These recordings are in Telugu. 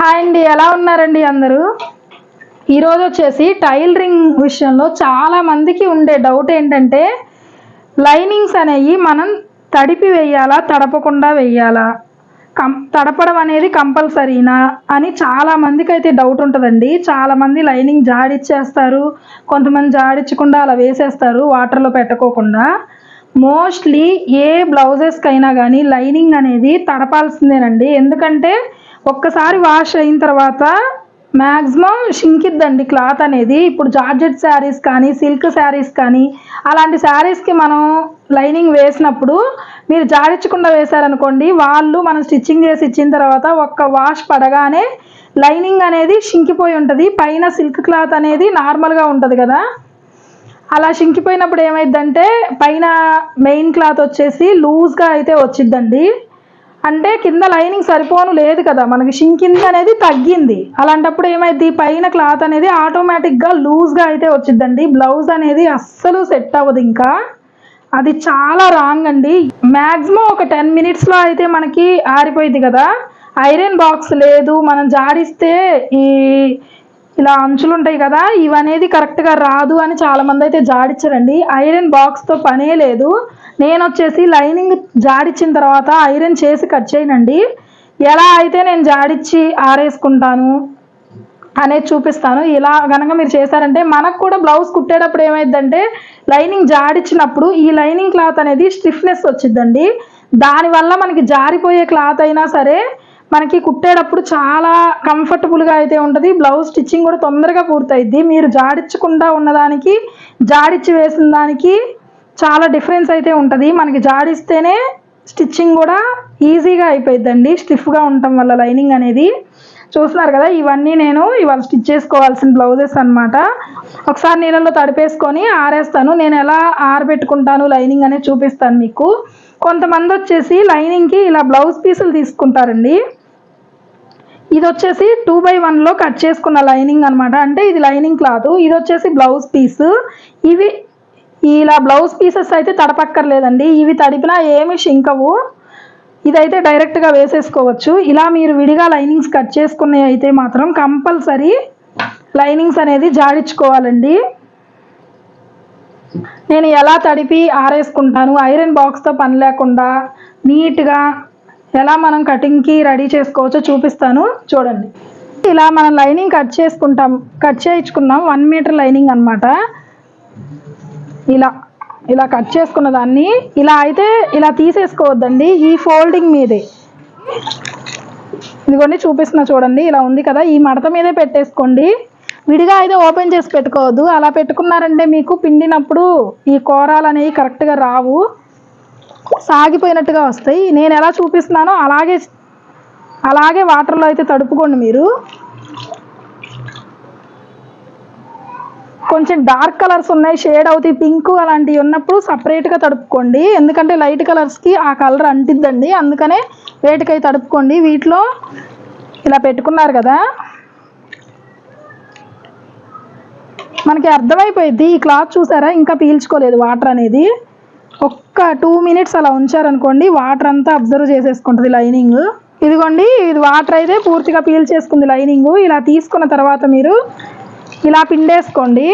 హాయ్ అండి, ఎలా ఉన్నారండి అందరూ? ఈరోజు వచ్చేసి టైలరింగ్ విషయంలో చాలా మందికి ఉండే డౌట్ ఏంటంటే లైనింగ్స్ అనేవి మనం తడిపి వేయాలా, తడపకుండా వేయాలా, తడపడం అనేది కంపల్సరీనా అని చాలా మందికి అయితే డౌట్ ఉంటుందండి. చాలామంది లైనింగ్ జాడిచ్చేస్తారు, కొంతమంది జాడించకుండా అలా వేసేస్తారు వాటర్లో పెట్టుకోకుండా. మోస్ట్లీ ఏ బ్లౌజెస్కైనా కానీ లైనింగ్ అనేది తడపాల్సిందేనండి. ఎందుకంటే ఒక్కసారి వాష్ అయిన తర్వాత మ్యాక్సిమం షింకిద్దండి క్లాత్ అనేది. ఇప్పుడు జార్జెట్ శారీస్ కానీ, సిల్క్ శారీస్ కానీ, అలాంటి శారీస్కి మనం లైనింగ్ వేసినప్పుడు మీరు జాడించకుండా వేశారనుకోండి, వాళ్ళు మనం స్టిచ్చింగ్ చేసి ఇచ్చిన తర్వాత ఒక్క వాష్ పడగానే లైనింగ్ అనేది షింకిపోయి ఉంటుంది. పైన సిల్క్ క్లాత్ అనేది నార్మల్గా ఉంటుంది కదా, అలా షింకిపోయినప్పుడు ఏమైందంటే పైన మెయిన్ క్లాత్ వచ్చేసి లూజ్గా అయితే వచ్చిద్దండి. అంటే కింద లైనింగ్ సరిపోను లేదు కదా, మనకి షింకింగ్ అనేది తగ్గింది. అలాంటప్పుడు ఏమైంది, పైన క్లాత్ అనేది ఆటోమేటిక్గా లూజ్గా అయితే వచ్చిద్దండి. బ్లౌజ్ అనేది అస్సలు సెట్ అవ్వదు. ఇంకా అది చాలా రాంగ్ అండి. మ్యాక్సిమం ఒక 10 మినిట్స్లో అయితే మనకి ఆరిపోయింది కదా. ఐరన్ బాక్స్ లేదు, మనం జాడిస్తే ఇలా అంచులు ఉంటాయి కదా, ఇవనేది కరెక్ట్గా రాదు అని చాలామంది అయితే జాడిచ్చారండి. ఐరన్ బాక్స్తో పనే లేదు. నేను వచ్చేసి లైనింగ్ జాడిచ్చిన తర్వాత ఐరన్ చేసి కట్ చేయనండి. ఎలా అయితే నేను జాడిచ్చి ఆరేసుకుంటాను అనేది చూపిస్తాను. ఇలా కనుక మీరు చేశారంటే మనకు కూడా బ్లౌజ్ కుట్టేటప్పుడు ఏమైందంటే లైనింగ్ జాడిచ్చినప్పుడు ఈ లైనింగ్ క్లాత్ అనేది స్టిఫ్నెస్ వచ్చిందండి. దానివల్ల మనకి జారిపోయే క్లాత్ అయినా సరే మనకి కుట్టేటప్పుడు చాలా కంఫర్టబుల్గా అయితే ఉంటుంది. బ్లౌజ్ స్టిచ్చింగ్ కూడా తొందరగా పూర్తయిద్ది. మీరు జాడించకుండా ఉన్నదానికి జాడిచ్చి వేసిన దానికి చాలా డిఫరెన్స్ అయితే ఉంటుంది. మనకి జాడిస్తేనే స్టిచ్చింగ్ కూడా ఈజీగా అయిపోయిద్దండి, స్టిఫ్గా ఉండటం వల్ల లైనింగ్ అనేది. చూస్తున్నారు కదా, ఇవన్నీ నేను ఇవాళ స్టిచ్ చేసుకోవాల్సిన బ్లౌజెస్ అనమాట. ఒకసారి నీళ్ళలో తడిపేసుకొని ఆరేస్తాను. నేను ఎలా ఆరబెట్టుకుంటాను లైనింగ్ అనేది చూపిస్తాను మీకు. కొంతమంది వచ్చేసి లైనింగ్కి ఇలా బ్లౌజ్ పీసులు తీసుకుంటారండి. ఇది వచ్చేసి 2x1లో కట్ చేసుకున్న లైనింగ్ అనమాట. అంటే ఇది లైనింగ్ క్లాత్, ఇది వచ్చేసి బ్లౌజ్ పీసు. ఇవి ఇలా బ్లౌజ్ పీసెస్ అయితే తడపక్కర్లేదండి, ఇవి తడిపినా ఏమి షింకవు. ఇదైతే డైరెక్ట్గా వేసేసుకోవచ్చు. ఇలా మీరు విడిగా లైనింగ్స్ కట్ చేసుకునే అయితే మాత్రం కంపల్సరీ లైనింగ్స్ అనేది జాడించుకోవాలండి. నేను ఎలా తడిపి ఆరేసుకుంటాను ఐరన్ బాక్స్తో పని లేకుండా నీట్గా ఎలా మనం కటింగ్కి రెడీ చేసుకోవచ్చో చూపిస్తాను, చూడండి. ఇలా మనం లైనింగ్ కట్ చేయించుకున్నాం 1 మీటర్ లైనింగ్ అనమాట. ఇలా కట్ చేసుకున్న దాన్ని ఇలా అయితే ఇలా తీసేసుకోవద్దండి, ఈ ఫోల్డింగ్ మీదే. ఇదిగోండి చూపిస్తున్నా చూడండి, ఇలా ఉంది కదా, ఈ మడత మీదే పెట్టేసుకోండి. విడిగా అయితే ఓపెన్ చేసి పెట్టుకోవద్దు. అలా పెట్టుకున్నారంటే మీకు పిండినప్పుడు ఈ కూరాలు అనేవి కరెక్ట్గా రావు, సాగిపోయినట్టుగా వస్తాయి. నేను ఎలా చూపిస్తున్నానో అలాగే వాటర్లో అయితే తడుపుకోండి. మీరు కొంచెం డార్క్ కలర్స్ ఉన్నాయి, షేడ్ అవుతాయి, పింక్ అలాంటివి ఉన్నప్పుడు సపరేట్గా తడుపుకోండి. ఎందుకంటే లైట్ కలర్స్కి ఆ కలర్ అంటిద్దండి, అందుకనే వేటికై తడుపుకోండి. వీటిలో ఇలా పెట్టుకున్నారు కదా, మనకి అర్థమైపోయింది. ఈ క్లాత్ చూసారా, ఇంకా పీల్చుకోలేదు వాటర్ అనేది. ఒక్క 2 మినిట్స్ అలా ఉంచారనుకోండి, వాటర్ అంతా అబ్జర్వ్ చేసేసుకుంటుంది లైనింగ్. ఇదిగోండి, ఇది వాటర్ అయితే పూర్తిగా పీల్చేసుకుంది లైనింగ్. ఇలా తీసుకున్న తర్వాత మీరు ఇలా పిండేసుకోండి.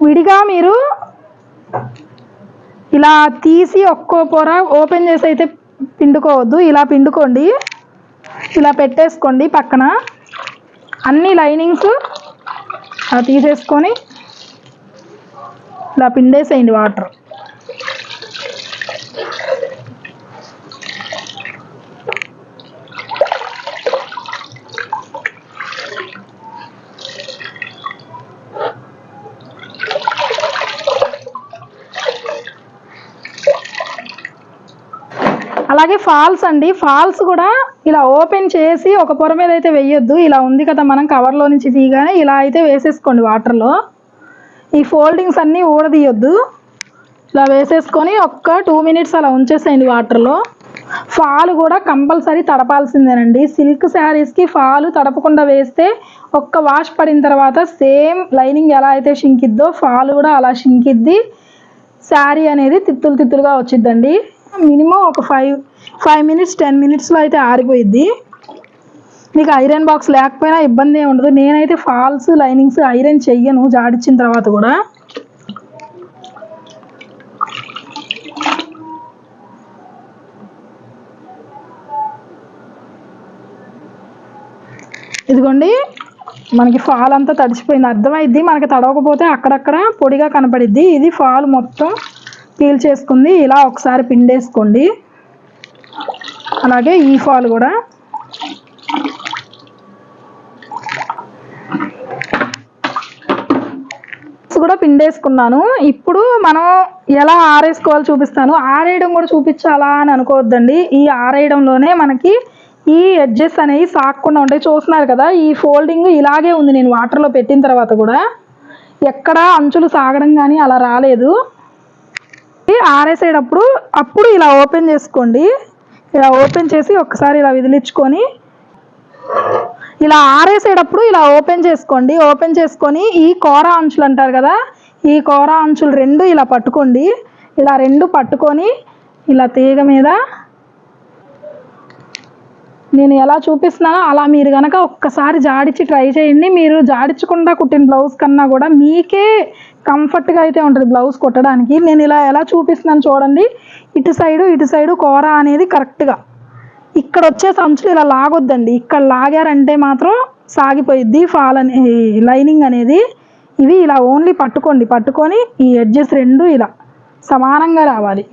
విడిగా మీరు ఇలా తీసి ఒక్కో పొర ఓపెన్ చేసి అయితే పిండుకోవద్దు. ఇలా పిండుకోండి, ఇలా పెట్టేసుకోండి పక్కన. అన్ని లైనింగ్స్ అలా తీసేసుకొని ఇలా పిండేసేయండి వాటర్. అలాగే ఫాల్స్ అండి, ఫాల్స్ కూడా ఇలా ఓపెన్ చేసి ఒక పొర మీద అయితే వేయొద్దు. ఇలా ఉంది కదా, మనం కవర్లో నుంచి తీయగానే ఇలా అయితే వేసేసుకోండి వాటర్లో. ఈ ఫోల్డింగ్స్ అన్నీ ఊడదీయొద్దు, ఇలా వేసేసుకొని ఒక్క 2 మినిట్స్ అలా ఉంచేసేయండి వాటర్లో. ఫాల్ కూడా కంపల్సరీ తడపాల్సిందేనండి. సిల్క్ శారీస్కి ఫాల్ తడపకుండా వేస్తే ఒక్క వాష్ పడిన తర్వాత సేమ్ లైనింగ్ ఎలా అయితే షింకిద్దో ఫాల్ కూడా అలా షింకిద్ది. శారీ అనేది తిత్తులుగా వచ్చిద్దండి. మినిమం ఒక 5 మినిట్స్ 10 మినిట్స్లో అయితే ఆరిపోయిద్ది. మీకు ఐరన్ బాక్స్ లేకపోయినా ఇబ్బంది ఏమి ఉండదు. నేనైతే ఫాల్స్ లైనింగ్స్ ఐరన్ చెయ్యను జాడిచ్చిన తర్వాత కూడా. ఇదిగోండి మనకి ఫాల్ అంతా తడిచిపోయింది, అర్థమైద్ది. మనకి తడవకపోతే అక్కడక్కడ పొడిగా కనపడిద్ది. ఇది ఫాల్ మొత్తం పీల్ చేసుకుంది. ఇలా ఒకసారి పిండేసుకోండి. అలాగే ఈ ఫాల్ కూడా పిండేసుకున్నాను. ఇప్పుడు మనం ఎలా ఆరేసుకోవాలో చూపిస్తాను. ఆరేయడం కూడా చూపించాలా అని అనుకోవద్దండి. ఈ ఆరేయడంలోనే మనకి ఈ ఎడ్జెస్ అనేవి సాగకుండా ఉంటాయి. చూస్తున్నారు కదా, ఈ ఫోల్డింగ్ ఇలాగే ఉంది. నేను వాటర్లో పెట్టిన తర్వాత కూడా ఎక్కడ అంచులు సాగడం కానీ అలా రాలేదు. ఆరేసేటప్పుడు అప్పుడు ఇలా ఓపెన్ చేసుకోండి. ఇలా ఓపెన్ చేసి ఒక్కసారి ఇలా విదిలించుకొని ఇలా ఆరేసేటప్పుడు ఇలా ఓపెన్ చేసుకోండి. ఓపెన్ చేసుకొని ఈ కోరా అంచులు అంటారు కదా, ఈ కోరా అంచులు రెండు ఇలా పట్టుకోండి. ఇలా రెండు పట్టుకొని ఇలా తీగ మీద నేను ఎలా చూపిస్తున్నానో అలా మీరు కనుక ఒక్కసారి జాడిచ్చి ట్రై చేయండి. మీరు జాడించకుండా కుట్టిన బ్లౌజ్ కన్నా కూడా మీకే కంఫర్ట్గా అయితే ఉంటుంది బ్లౌజ్ కుట్టడానికి. నేను ఇలా ఎలా చూపిస్తున్నాను చూడండి. ఇటు సైడు కోరా అనేది కరెక్ట్గా ఇక్కడ వచ్చేసి అంచులు ఇలా లాగొద్దండి. ఇక్కడ లాగారంటే మాత్రం సాగిపోయిద్ది ఫాల్ అనే లైనింగ్ అనేది. ఇవి ఇలా ఓన్లీ పట్టుకోండి. పట్టుకొని ఈ ఎడ్జెస్ రెండు ఇలా సమానంగా రావాలి.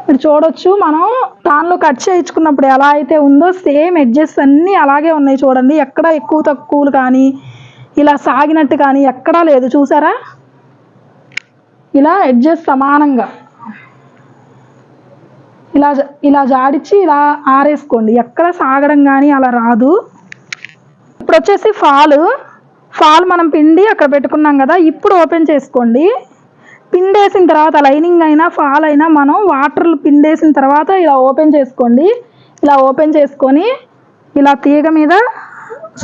మీరు చూడొచ్చు, మనం దానిలో కట్ చేయించుకున్నప్పుడు ఎలా అయితే ఉందో సేమ్ ఎడ్జెస్ అన్నీ అలాగే ఉన్నాయి చూడండి. ఎక్కడ ఎక్కువ తక్కువలు కానీ ఇలా సాగినట్టు కానీ ఎక్కడా లేదు. చూసారా, ఇలా ఎడ్జెస్ సమానంగా ఇలా జాడిచ్చి ఇలా ఆరేసుకోండి. ఎక్కడ సాగడం కానీ అలా రాదు. ఇప్పుడు వచ్చేసి ఫాల్ మనం పిండి అక్కడ పెట్టుకున్నాం కదా, ఇప్పుడు ఓపెన్ చేసుకోండి. పిండేసిన తర్వాత లైనింగ్ అయినా ఫాల్ అయినా మనం వాటర్లు పిండేసిన తర్వాత ఇలా ఓపెన్ చేసుకోండి. ఇలా ఓపెన్ చేసుకొని ఇలా తీగ మీద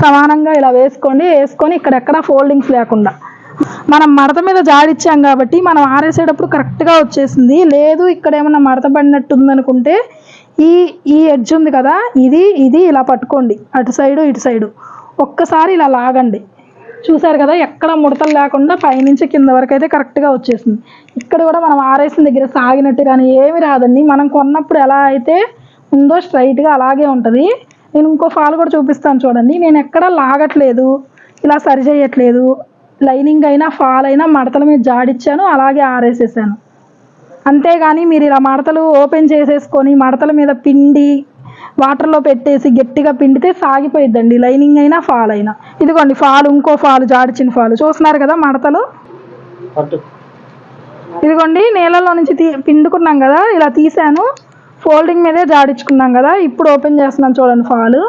సమానంగా ఇలా వేసుకొని ఇక్కడెక్కడ ఫోల్డింగ్స్ లేకుండా మనం మడత మీద జాడిచ్చాం కాబట్టి మనం ఆరేసేటప్పుడు కరెక్ట్గా వచ్చేసింది. లేదు ఇక్కడ ఏమన్నా మడత పడినట్టు ఉందనుకుంటే ఈ ఎడ్జ్ ఉంది కదా, ఇది ఇలా పట్టుకోండి. అటు సైడు ఇటు సైడు ఒక్కసారి ఇలా లాగండి. చూసారు కదా, ఎక్కడ ముడతలు లేకుండా పైనుంచి కింద వరకు అయితే కరెక్ట్గా వచ్చేసింది. ఇక్కడ కూడా మనం ఆరేసిన దగ్గర సాగినట్టు కానీ ఏమి రాదండి. మనం కొన్నప్పుడు ఎలా అయితే ఉందో స్ట్రైట్గా అలాగే ఉంటుంది. నేను ఇంకో ఫాల్ కూడా చూపిస్తాను చూడండి. నేను ఎక్కడ లాగట్లేదు, ఇలా సరి చేయట్లేదు. లైనింగ్ అయినా ఫాల్ అయినా మడతల మీద జాడిచ్చాను, అలాగే ఆరేసేసాను. అంతేగాని మీరు ఇలా మడతలు ఓపెన్ చేసేసుకొని మడతల మీద పిండి వాటర్లో పెట్టేసి గట్టిగా పిండితే సాగిపోయిద్దండి లైనింగ్ అయినా ఫాల్ అయినా. ఇదిగోండి ఫాల్, ఇంకో ఫాల్ జాడిచిన ఫాల్ చూస్తున్నారు కదా మడతలు. ఇదిగోండి నీళ్ళలో నుంచి పిండుకున్నాం కదా, ఇలా తీసాను. ఫోల్డింగ్ మీదే జాడించుకున్నాం కదా, ఇప్పుడు ఓపెన్ చేస్తున్నాను చూడండి ఫాల్.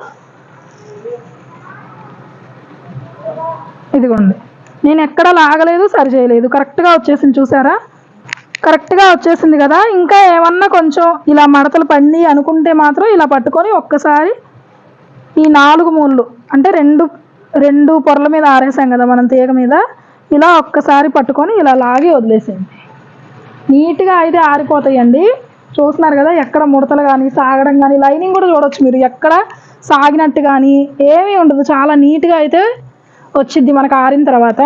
ఇదిగోండి, నేను ఎక్కడ లాగలేదు, సరి చేయలేదు, కరెక్ట్గా వచ్చేసింది. చూసారా, కరెక్ట్గా వచ్చేసింది కదా. ఇంకా ఏమన్నా కొంచెం ఇలా మడతలు పడి అనుకుంటే మాత్రం ఇలా పట్టుకొని ఒక్కసారి ఈ 4 మూలలు అంటే రెండు పొరల మీద ఆరేసాం కదా మనం తీగ మీద, ఇలా ఒక్కసారి పట్టుకొని ఇలా లాగి వదిలేసేయండి. నీట్గా అయితే ఆరిపోతాయండి. చూస్తున్నారు కదా, ఎక్కడ ముడతలు కానీ సాగడం కానీ, లైనింగ్ కూడా చూడొచ్చు మీరు, ఎక్కడ సాగినట్టు కానీ ఏమీ ఉండదు. చాలా నీట్గా అయితే వచ్చిద్ది మనకు ఆరిన తర్వాత.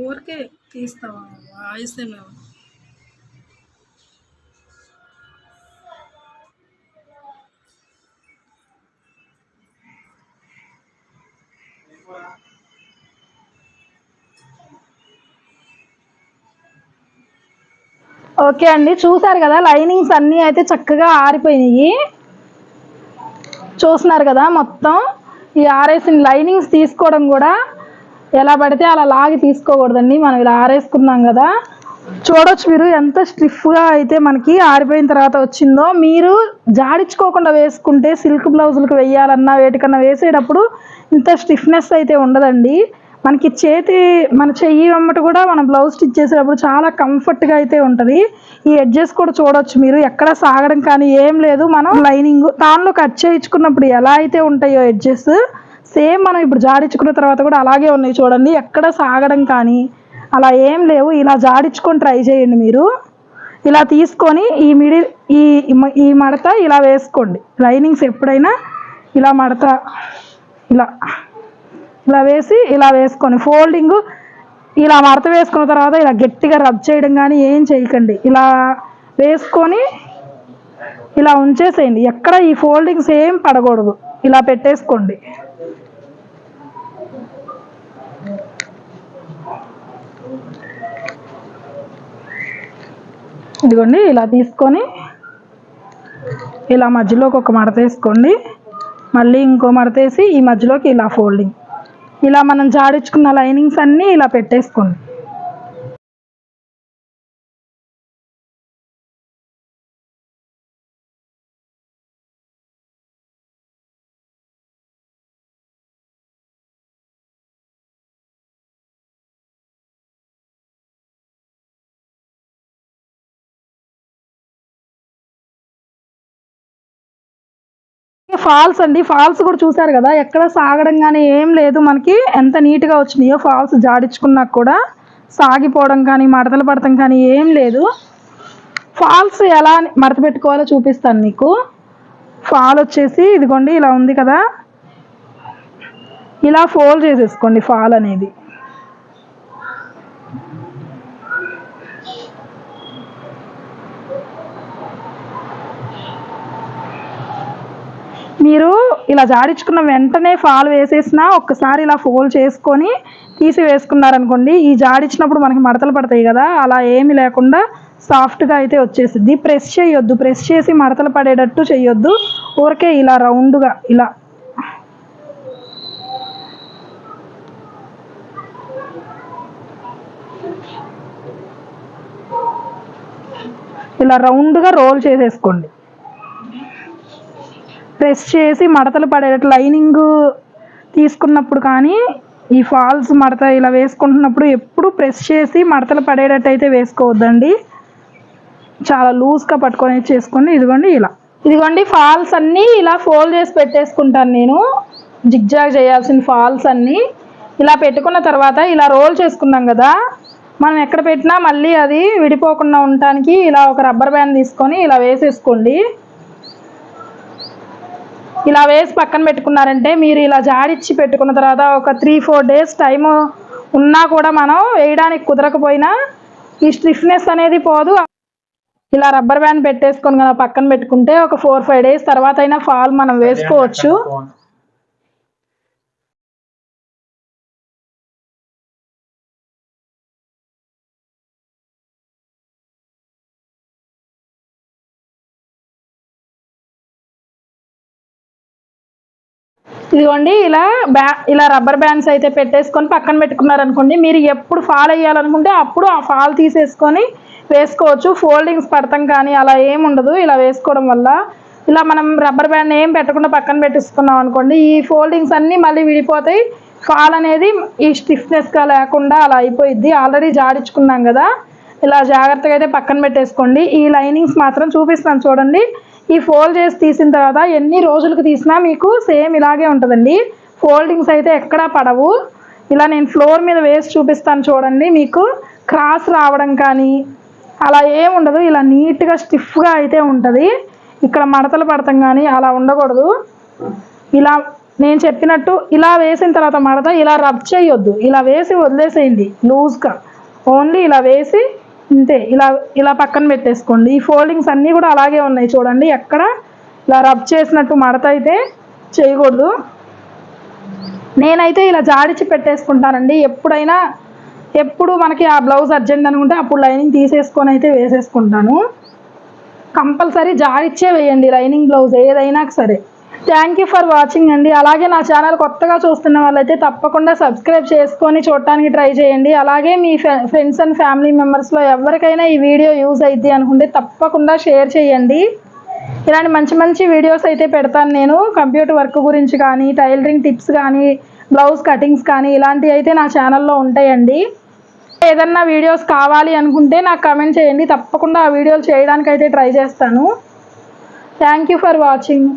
ఊరికే తీస్తావా వాయిస్ మేము. ఓకే అండి, చూసారు కదా లైనింగ్స్ అన్నీ అయితే చక్కగా ఆరిపోయినాయి. చూస్తున్నారు కదా మొత్తం ఈ ఆరేసిన లైనింగ్స్ తీసుకోవడం కూడా ఎలా పడితే అలా లాగి తీసుకోకూడదండి. మనం ఇలా ఆరేసుకున్నాం కదా, చూడొచ్చు మీరు ఎంత స్టిఫ్గా అయితే మనకి ఆరిపోయిన తర్వాత వచ్చిందో. మీరు జాడించుకోకుండా వేసుకుంటే సిల్క్ బ్లౌజులకు వేయాలన్నా వేటికన్నా వేసేటప్పుడు ఇంత స్టిఫ్నెస్ అయితే ఉండదండి. మనకి మన చెయ్యి వెంబట కూడా మనం బ్లౌజ్ స్టిచ్ చేసేటప్పుడు చాలా కంఫర్ట్గా అయితే ఉంటుంది. ఈ ఎడ్జెస్ కూడా చూడొచ్చు మీరు, ఎక్కడ సాగడం కానీ ఏం లేదు. మనం లైనింగ్ దానిలో కట్ చేయించుకున్నప్పుడు ఎలా అయితే ఉంటాయో ఎడ్జెస్, సేమ్ మనం ఇప్పుడు జాడించుకున్న తర్వాత కూడా అలాగే ఉన్నాయి చూడండి. ఎక్కడ సాగడం కానీ అలా ఏం లేవు. ఇలా జాడించుకొని ట్రై చేయండి మీరు. ఇలా తీసుకొని ఈ మిడిల్ ఈ మడత ఇలా వేసుకోండి. లైనింగ్స్ ఎప్పుడైనా ఇలా మడత ఇలా ఇలా వేసి ఇలా వేసుకొని ఫోల్డింగ్ ఇలా మడత వేసుకున్న తర్వాత ఇలా గట్టిగా రబ్ చేయడం కానీ ఏం చేయకండి. ఇలా వేసుకొని ఇలా ఉంచేసేయండి. ఎక్కడ ఈ ఫోల్డింగ్స్ ఏం పడకూడదు. ఇలా పెట్టేసుకోండి. ఇదిగోండి ఇలా తీసుకొని ఇలా మధ్యలోకి ఒక మడత వేసుకోండి. మళ్ళీ ఇంకో మడత వేసి ఈ మధ్యలోకి ఇలా ఫోల్డింగ్, ఇలా మనం జాడించుకున్న లైనింగ్స్ అన్నీ ఇలా పెట్టేసుకోండి. ఫాల్స్ అండి, ఫాల్స్ కూడా చూసారు కదా, ఎక్కడ సాగడం కానీ ఏం లేదు. మనకి ఎంత నీట్గా వచ్చినాయో ఫాల్స్ జాడించుకున్నాక కూడా సాగిపోవడం కానీ మడతలు పడటం కానీ ఏం లేదు. ఫాల్స్ ఎలా మడత పెట్టుకోవాలో చూపిస్తాను మీకు. ఫాల్ వచ్చేసి ఇదిగోండి ఇలా ఉంది కదా, ఇలా ఫోల్డ్ చేసేసుకోండి ఫాల్ అనేది. మీరు ఇలా జాడించుకున్న వెంటనే ఫాల్ వేసేసినా ఒక్కసారి ఇలా ఫోల్డ్ చేసుకొని తీసి వేసుకున్నారనుకోండి, ఈ జాడించినప్పుడు మనకి మడతలు పడతాయి కదా, అలా ఏమి లేకుండా సాఫ్ట్గా అయితే వచ్చేసిద్ది. ప్రెస్ చేయొద్దు, ప్రెస్ చేసి మడతలు పడేటట్టు చేయొద్దు. ఊరికే ఇలా రౌండ్గా ఇలా రౌండ్గా రోల్ చేసేసుకోండి. ప్రెస్ చేసి మడతలు పడేటట్టు లైనింగ్ తీసుకున్నప్పుడు కానీ ఈ ఫాల్స్ మడత ఇలా వేసుకుంటున్నప్పుడు ఎప్పుడు ప్రెస్ చేసి మడతలు పడేటట్టు అయితే వేసుకోవద్దండి. చాలా లూజ్గా పట్టుకొని చేసుకోండి. ఇదిగోండి ఫాల్స్ అన్నీ ఇలా ఫోల్డ్ చేసి పెట్టేసుకుంటాను నేను. జిగ్జాగ్ చేయాల్సిన ఫాల్స్ అన్నీ ఇలా పెట్టుకున్న తర్వాత ఇలా రోల్ చేసుకున్నాం కదా, మనం ఎక్కడ పెట్టినా మళ్ళీ అది విడిపోకుండా ఉండటానికి ఇలా ఒక రబ్బర్ బ్యాండ్ తీసుకొని ఇలా వేసేసుకోండి. ఇలా వేసి పక్కన పెట్టుకున్నారంటే మీరు ఇలా జాడిచ్చి పెట్టుకున్న తర్వాత ఒక 3-4 డేస్ టైము ఉన్నా కూడా మనం వేయడానికి కుదరకపోయినా ఈ స్టిఫ్నెస్ అనేది పోదు. ఇలా రబ్బర్ బ్యాండ్ పెట్టేసుకొని కదా పక్కన పెట్టుకుంటే ఒక 4-5 డేస్ తర్వాత అయినా ఫాల్ మనం వేసుకోవచ్చు. ఇదిగోండి ఇలా రబ్బర్ బ్యాండ్స్ అయితే పెట్టేసుకొని పక్కన పెట్టుకున్నారనుకోండి, మీరు ఎప్పుడు ఫాల్ వేయాలనుకుంటే అప్పుడు ఆ ఫాల్ తీసేసుకొని వేసుకోవచ్చు. ఫోల్డింగ్స్ పడతాం కానీ అలా ఏముండదు ఇలా వేసుకోవడం వల్ల. ఇలా మనం రబ్బర్ బ్యాండ్ ఏం పెట్టకుండా పక్కన పెట్టేసుకున్నాం అనుకోండి, ఈ ఫోల్డింగ్స్ అన్నీ మళ్ళీ విడిపోతాయి. ఫాల్ అనేది ఈ స్టిఫ్నెస్గా లేకుండా అలా అయిపోయిద్ది. ఆల్రెడీ జాడించుకున్నాం కదా, ఇలా జాగ్రత్తగా అయితే పక్కన పెట్టేసుకోండి. ఈ లైనింగ్స్ మాత్రం చూపిస్తాను చూడండి. ఈ ఫోల్డ్ చేసి తీసిన తర్వాత ఎన్ని రోజులకు తీసినా మీకు సేమ్ ఇలాగే ఉంటుందండి. ఫోల్డింగ్స్ అయితే ఎక్కడా పడవు. ఇలా నేను ఫ్లోర్ మీద వేసి చూపిస్తాను చూడండి. మీకు క్రాస్ రావడం కానీ అలా ఏం ఉండదు. ఇలా నీట్గా స్టిఫ్గా అయితే ఉంటుంది. ఇక్కడ మడతలు పడతాం కానీ అలా ఉండకూడదు. ఇలా నేను చెప్పినట్టు ఇలా వేసిన తర్వాత మడత ఇలా రబ్ చేయొద్దు, ఇలా వేసి వదిలేసేయండి లూజ్గా. ఓన్లీ ఇలా వేసి ఇంతే, ఇలా పక్కన పెట్టేసుకోండి. ఈ ఫోల్డింగ్స్ అన్నీ కూడా అలాగే ఉన్నాయి చూడండి, ఎక్కడ ఇలా రబ్ చేసినట్టు మడత అయితే చేయకూడదు. నేనైతే ఇలా జాడిచి పెట్టేసుకుంటానండి. ఎప్పుడు మనకి ఆ బ్లౌజ్ అర్జెంట్ అనుకుంటే అప్పుడు లైనింగ్ తీసేసుకొని అయితే వేసేసుకుంటాను. కంపల్సరీ జాడిచ్చే వేయండి లైనింగ్ బ్లౌజ్ ఏదైనా సరే. థ్యాంక్ యూ ఫర్ వాచింగ్ అండి. అలాగే నా ఛానల్ కొత్తగా చూస్తున్న వాళ్ళైతే తప్పకుండా సబ్స్క్రైబ్ చేసుకొని చూడటానికి ట్రై చేయండి. అలాగే మీ ఫ్రెండ్స్ అండ్ ఫ్యామిలీ మెంబర్స్లో ఎవరికైనా ఈ వీడియో యూజ్ అవుద్ది అనుకుంటే తప్పకుండా షేర్ చేయండి. ఇలాంటి మంచి మంచి వీడియోస్ అయితే పెడతాను నేను. కంప్యూటర్ వర్క్ గురించి కానీ, టైలరింగ్ టిప్స్ కానీ, బ్లౌజ్ కటింగ్స్ కానీ ఇలాంటివి అయితే నా ఛానల్లో ఉంటాయండి. ఏదన్నా వీడియోస్ కావాలి అనుకుంటే నాకు కమెంట్ చేయండి, తప్పకుండా ఆ వీడియోలు చేయడానికి అయితే ట్రై చేస్తాను. Thank you for watching.